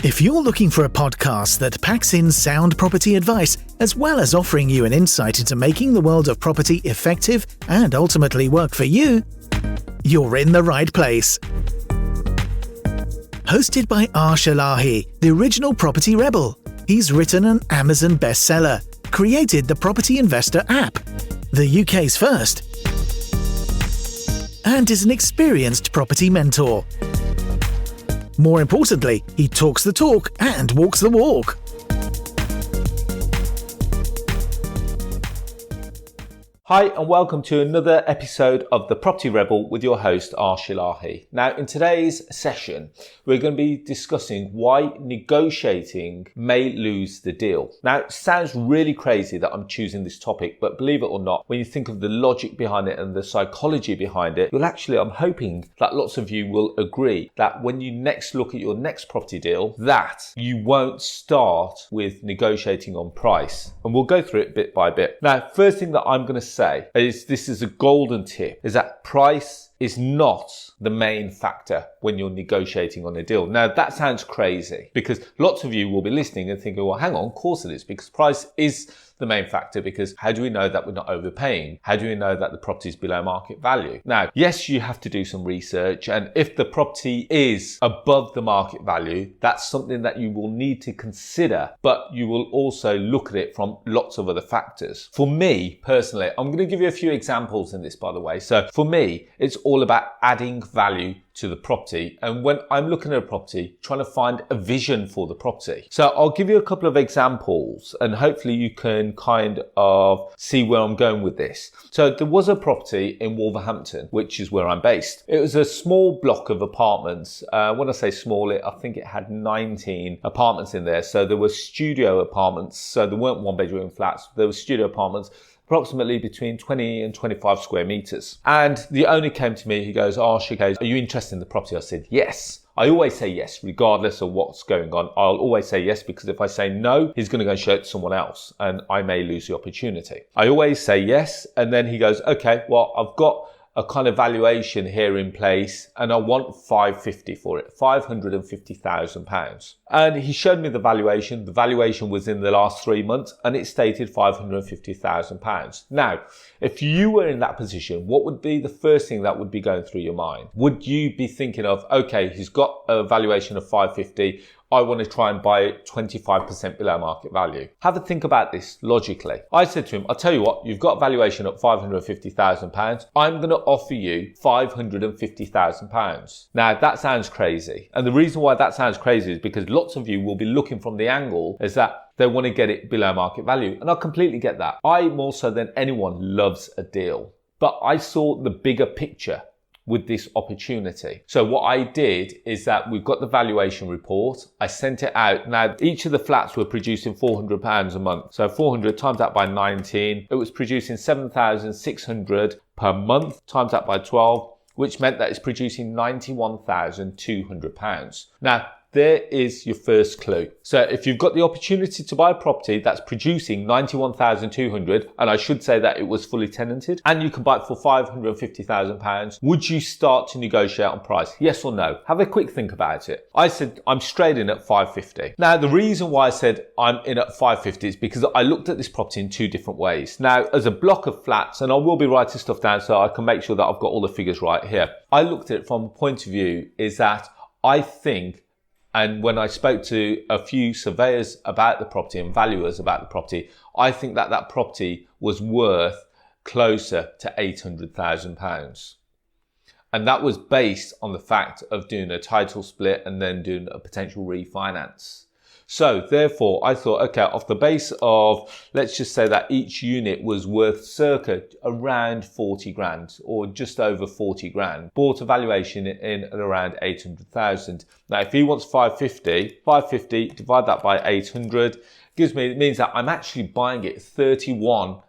If you're looking for a podcast that packs in sound property advice, as well as offering you an insight into making the world of property effective and ultimately work for you, you're in the right place. Hosted by ArshEllahi, the original Property Rebel. He's written an Amazon bestseller, created the Property Investor app, the UK's first, and is an experienced property mentor. More importantly, he talks the talk and walks the walk. Hi and welcome to another episode of the Property Rebel with your host ArshEllahi. Now in today's session we're going to be discussing why negotiating may lose the deal. Now it sounds really crazy that I'm choosing this topic, but believe it or not, when you think of the logic behind it and the psychology behind it, I'm hoping that lots of you will agree that when you next look at your next property deal, that you won't start with negotiating on price. And we'll go through it bit by bit. Now first thing that I'm going to say is, this is a golden tip, is that price is not the main factor when you're negotiating on a deal. Now that sounds crazy because lots of you will be listening and thinking, well, hang on, of course it is, because price is the main factor, because how do we know that we're not overpaying? How do we know that the property is below market value? Now, yes, you have to do some research, and if the property is above the market value, that's something that you will need to consider, but you will also look at it from lots of other factors. For me personally, I'm going to give you a few examples in this, by the way. So for me, it's all about adding value to the property, and when I'm looking at a property, trying to find a vision for the property. So I'll give you a couple of examples and hopefully you can kind of see where I'm going with this. So there was a property in Wolverhampton, which is where I'm based. It was a small block of apartments. When I say small, I think it had 19 apartments in there. So there were studio apartments, so there weren't one bedroom flats, there were studio apartments, approximately between 20 and 25 square meters. And the owner came to me, he goes, Arsh, are you interested in the property? I said, yes. I always say yes, regardless of what's going on. I'll always say yes, because if I say no, he's going to go and show it to someone else and I may lose the opportunity. I always say yes. And then he goes, okay, well, I've got a kind of valuation here in place and I want 550 for it, £550,000. And he showed me the valuation. The valuation was in the last 3 months and it stated £550,000. Now, if you were in that position, what would be the first thing that would be going through your mind? Would you be thinking of, okay, he's got a valuation of 550, I want to try and buy it 25% below market value. Have a think about this logically. I said to him, I'll tell you what, you've got a valuation at £550,000. I'm going to offer you £550,000. Now that sounds crazy. And the reason why that sounds crazy is because lots of you will be looking from the angle is that they want to get it below market value. And I completely get that. I more so than anyone loves a deal, but I saw the bigger picture with this opportunity. So what I did is that we've got the valuation report. I sent it out. Now, each of the flats were producing £400 a month. So 400 times that by 19, it was producing 7,600 per month, times that by 12, which meant that it's producing £91,200. Now, there is your first clue. So if you've got the opportunity to buy a property that's producing 91,200, and I should say that it was fully tenanted, and you can buy it for £550,000, would you start to negotiate on price? Yes or no? Have a quick think about it. I said, I'm straight in at 550. Now, the reason why I said I'm in at 550 is because I looked at this property in two different ways. Now, as a block of flats, and I will be writing stuff down so I can make sure that I've got all the figures right here. I looked at it from a point of view is that I think, and when I spoke to a few surveyors about the property and valuers about the property, I think that that property was worth closer to £800,000. And that was based on the fact of doing a title split and then doing a potential refinance. So therefore, I thought, okay, off the base of, let's just say that each unit was worth circa around 40 grand or just over 40 grand, bought a valuation in at around 800,000. Now, if he wants 550, divide that by 800, it means that I'm actually buying it 31%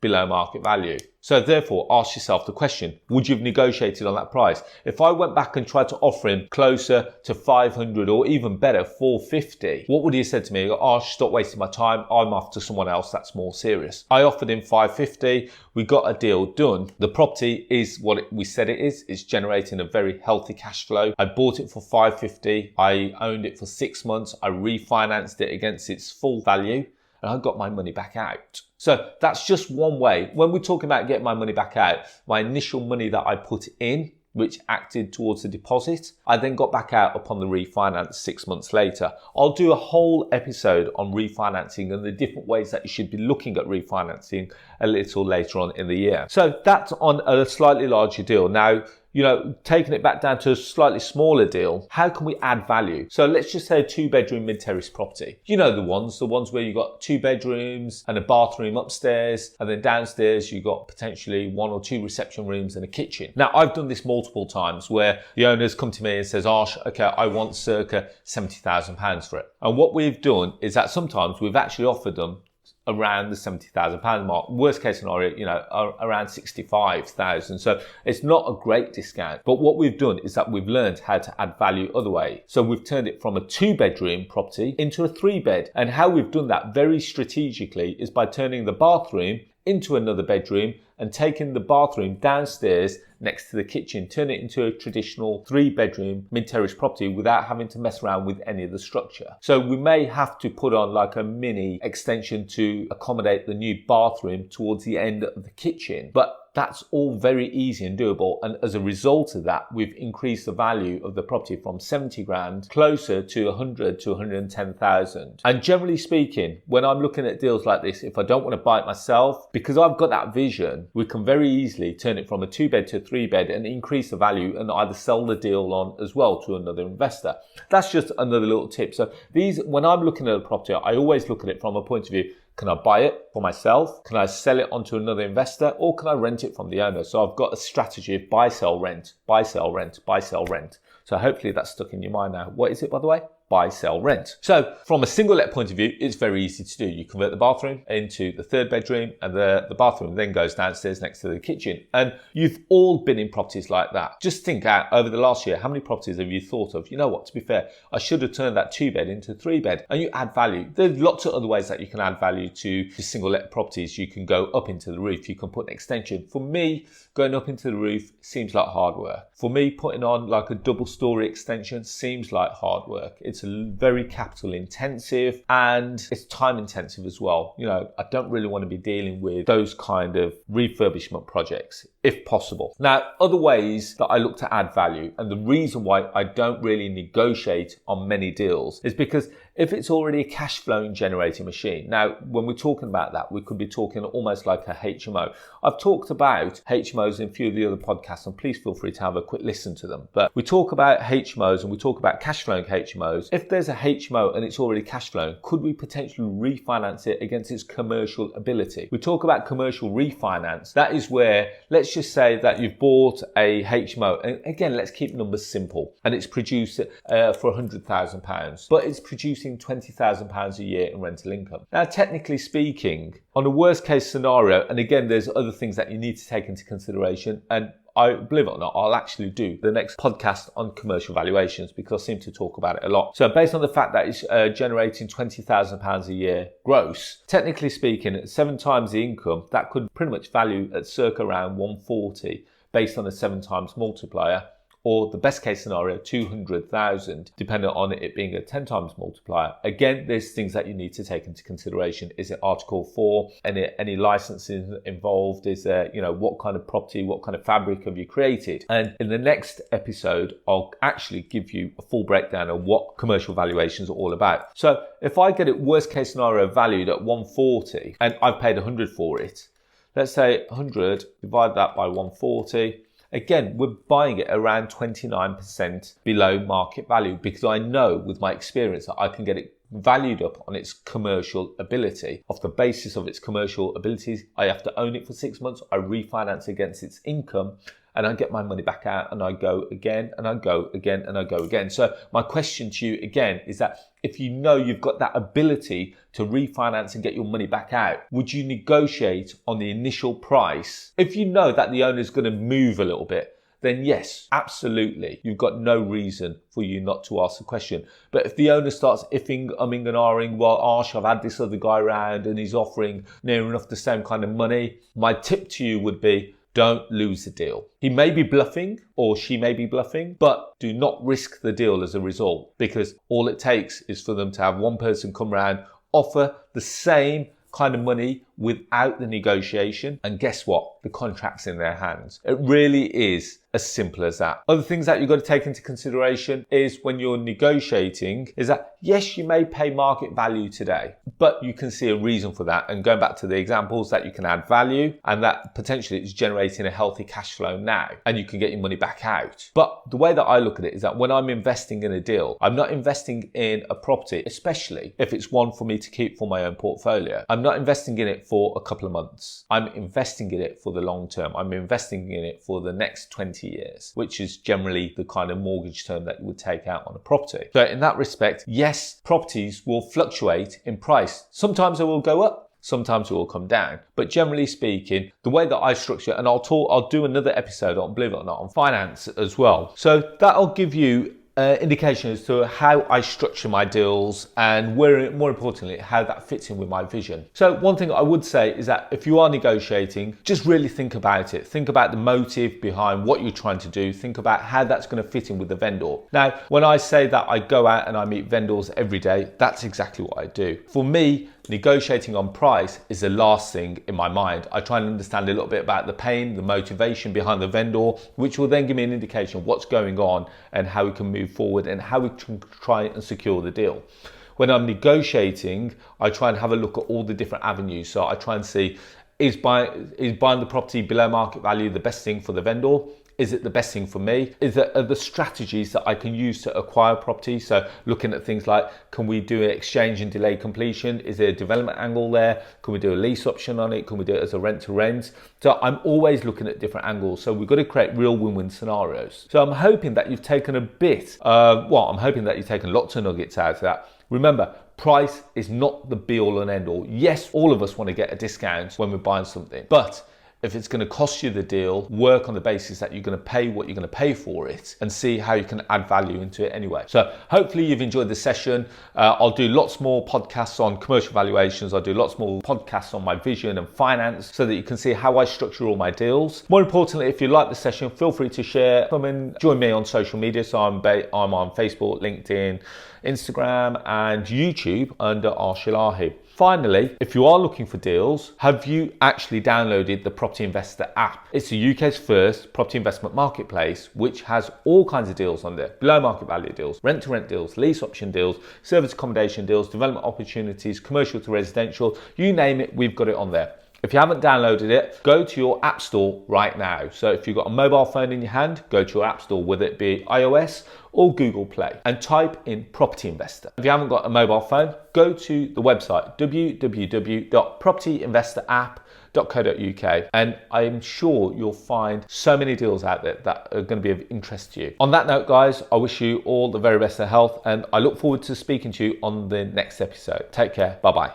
below market value. So therefore, ask yourself the question, would you have negotiated on that price? If I went back and tried to offer him closer to 500 or even better, 450, what would he have said to me? Arsh, stop wasting my time. I'm after someone else that's more serious. I offered him 550. We got a deal done. The property is what we said it is. It's generating a very healthy cash flow. I bought it for 550. I owned it for 6 months. I refinanced it against its full value, and I got my money back out. So that's just one way. When we're talking about getting my money back out, my initial money that I put in, which acted towards the deposit, I then got back out upon the refinance 6 months later. I'll do a whole episode on refinancing and the different ways that you should be looking at refinancing a little later on in the year. So that's on a slightly larger deal. Now, taking it back down to a slightly smaller deal, how can we add value? So let's just say a 2-bedroom mid-terrace property. You know the ones where you got 2 bedrooms and a bathroom upstairs, and then downstairs you got potentially 1 or 2 reception rooms and a kitchen. Now, I've done this multiple times where the owners come to me and says, Arsh, okay, I want circa £70,000 for it. And what we've done is that sometimes we've actually offered them around the £70,000 mark. Worst case scenario, around 65,000. So it's not a great discount. But what we've done is that we've learned how to add value other way. So we've turned it from a 2-bedroom property into a 3-bed. And how we've done that very strategically is by turning the bathroom into another bedroom and taking the bathroom downstairs next to the kitchen, turn it into a traditional 3-bedroom mid-terrace property without having to mess around with any of the structure. So we may have to put on like a mini extension to accommodate the new bathroom towards the end of the kitchen, but that's all very easy and doable. And as a result of that, we've increased the value of the property from 70 grand closer to 100 to 110,000. And generally speaking, when I'm looking at deals like this, if I don't want to buy it myself, because I've got that vision, we can very easily turn it from a 2-bed to a 3-bed and increase the value and either sell the deal on as well to another investor. That's just another little tip. So when I'm looking at a property, I always look at it from a point of view, can I buy it for myself? Can I sell it onto another investor? Or can I rent it from the owner? So I've got a strategy of buy, sell, rent, buy, sell, rent, buy, sell, rent. So hopefully that's stuck in your mind now. What is it, by the way? Buy, sell, rent. So from a single let point of view, it's very easy to do. You convert the bathroom into the 3rd bedroom, and the bathroom then goes downstairs next to the kitchen. And you've all been in properties like that. Just think out over the last year, how many properties have you thought of? You know what, to be fair, I should have turned that 2-bed into 3-bed, and you add value. There's lots of other ways that you can add value to single let properties. You can go up into the roof. You can put an extension. For me, going up into the roof seems like hard work. For me, putting on like a double-story extension seems like hard work. It's very capital intensive and it's time intensive as well. I don't really want to be dealing with those kind of refurbishment projects if possible. Now, other ways that I look to add value, and the reason why I don't really negotiate on many deals is because if it's already a cash flowing generating machine. Now, when we're talking about that, we could be talking almost like a HMO. I've talked about HMOs in a few of the other podcasts, and please feel free to have a quick listen to them. But we talk about HMOs and we talk about cash flowing HMOs. If there's a HMO and it's already cash flowing, could we potentially refinance it against its commercial ability? We talk about commercial refinance. That is where, let's just say that you've bought a HMO, and again, let's keep numbers simple, and it's produced for £100,000, but it's producing £20,000 a year in rental income. Now, technically speaking, on a worst case scenario, and again, there's other things that you need to take into consideration, and I believe it or not, I'll actually do the next podcast on commercial valuations because I seem to talk about it a lot. So based on the fact that it's generating £20,000 a year gross, technically speaking, at 7 times the income, that could pretty much value at circa around 140 based on a 7 times multiplier. Or the best case scenario, 200,000, depending on it being a 10 times multiplier. Again, there's things that you need to take into consideration. Is it Article 4? Any licensing involved? Is there, what kind of property, what kind of fabric have you created? And in the next episode, I'll actually give you a full breakdown of what commercial valuations are all about. So if I get it worst case scenario valued at 140 and I've paid 100 for it, let's say 100, divide that by 140. Again, we're buying it around 29% below market value because I know with my experience that I can get it valued up on its commercial ability. Off the basis of its commercial abilities, I have to own it for 6 months. I refinance against its income. and I get my money back out and I go again and I go again and I go again. So my question to you again is that if you know you've got that ability to refinance and get your money back out, would you negotiate on the initial price? If you know that the owner is going to move a little bit, then yes, absolutely. You've got no reason for you not to ask the question. But if the owner starts iffing, umming and ahhing, well, Arsh, I've had this other guy around and he's offering near enough the same kind of money, my tip to you would be, don't lose the deal. He may be bluffing or she may be bluffing, but do not risk the deal as a result, because all it takes is for them to have one person come around, offer the same kind of money without the negotiation, and guess what? The contract's in their hands. It really is as simple as that. Other things that you've got to take into consideration is when you're negotiating is that yes, you may pay market value today, but you can see a reason for that. And going back to the examples, that you can add value and that potentially it's generating a healthy cash flow now and you can get your money back out. But the way that I look at it is that when I'm investing in a deal, I'm not investing in a property, especially if it's one for me to keep for my own portfolio. I'm not investing in it for a couple of months. I'm investing in it for the long term. I'm investing in it for the next 20 years, which is generally the kind of mortgage term that you would take out on a property. So in that respect, yes, properties will fluctuate in price. Sometimes it will go up, sometimes it will come down. But generally speaking, the way that I structure, and I'll do another episode on, believe it or not, on finance as well. So that'll give you indication as to how I structure my deals and where, more importantly, how that fits in with my vision. So one thing I would say is that if you are negotiating, just really think about it. Think about the motive behind what you're trying to do. Think about how that's going to fit in with the vendor. Now, when I say that I go out and I meet vendors every day, that's exactly what I do. For me, negotiating on price is the last thing in my mind. I try and understand a little bit about the pain, the motivation behind the vendor, which will then give me an indication of what's going on and how we can move forward and how we can try and secure the deal. When I'm negotiating, I try and have a look at all the different avenues. So I try and see, is buying the property below market value the best thing for the vendor? Is it the best thing for me? Are the strategies that I can use to acquire property? So looking at things like, can we do an exchange and delay completion? Is there a development angle there? Can we do a lease option on it? Can we do it as a rent to rent? So I'm always looking at different angles. So we've got to create real win-win scenarios. So I'm hoping that you've taken I'm hoping that you've taken lots of nuggets out of that. Remember, price is not the be all and end all. Yes, all of us want to get a discount when we're buying something, but if it's going to cost you the deal, work on the basis that you're going to pay what you're going to pay for it and see how you can add value into it anyway. So hopefully you've enjoyed this session. I'll do lots more podcasts on commercial valuations. I'll do lots more podcasts on my vision and finance so that you can see how I structure all my deals. More importantly, if you like the session, feel free to share. Come and join me on social media. So I'm on Facebook, LinkedIn, Instagram and YouTube under ArshEllahi. Finally, if you are looking for deals, have you actually downloaded the Property Investor app? It's the UK's first property investment marketplace, which has all kinds of deals on there. Below market value deals, rent to rent deals, lease option deals, service accommodation deals, development opportunities, commercial to residential, you name it, we've got it on there. If you haven't downloaded it, go to your app store right now. So if you've got a mobile phone in your hand, go to your app store, whether it be iOS or Google Play, and type in Property Investor. If you haven't got a mobile phone, go to the website www.propertyinvestorapp.co.uk, and I'm sure you'll find so many deals out there that are going to be of interest to you. On that note, guys, I wish you all the very best of health, and I look forward to speaking to you on the next episode. Take care. Bye-bye.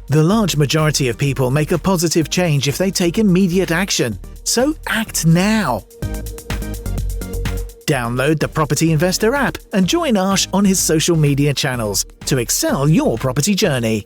The large majority of people make a positive change if they take immediate action. So act now. Download the Property Investor app and join Arsh on his social media channels to excel your property journey.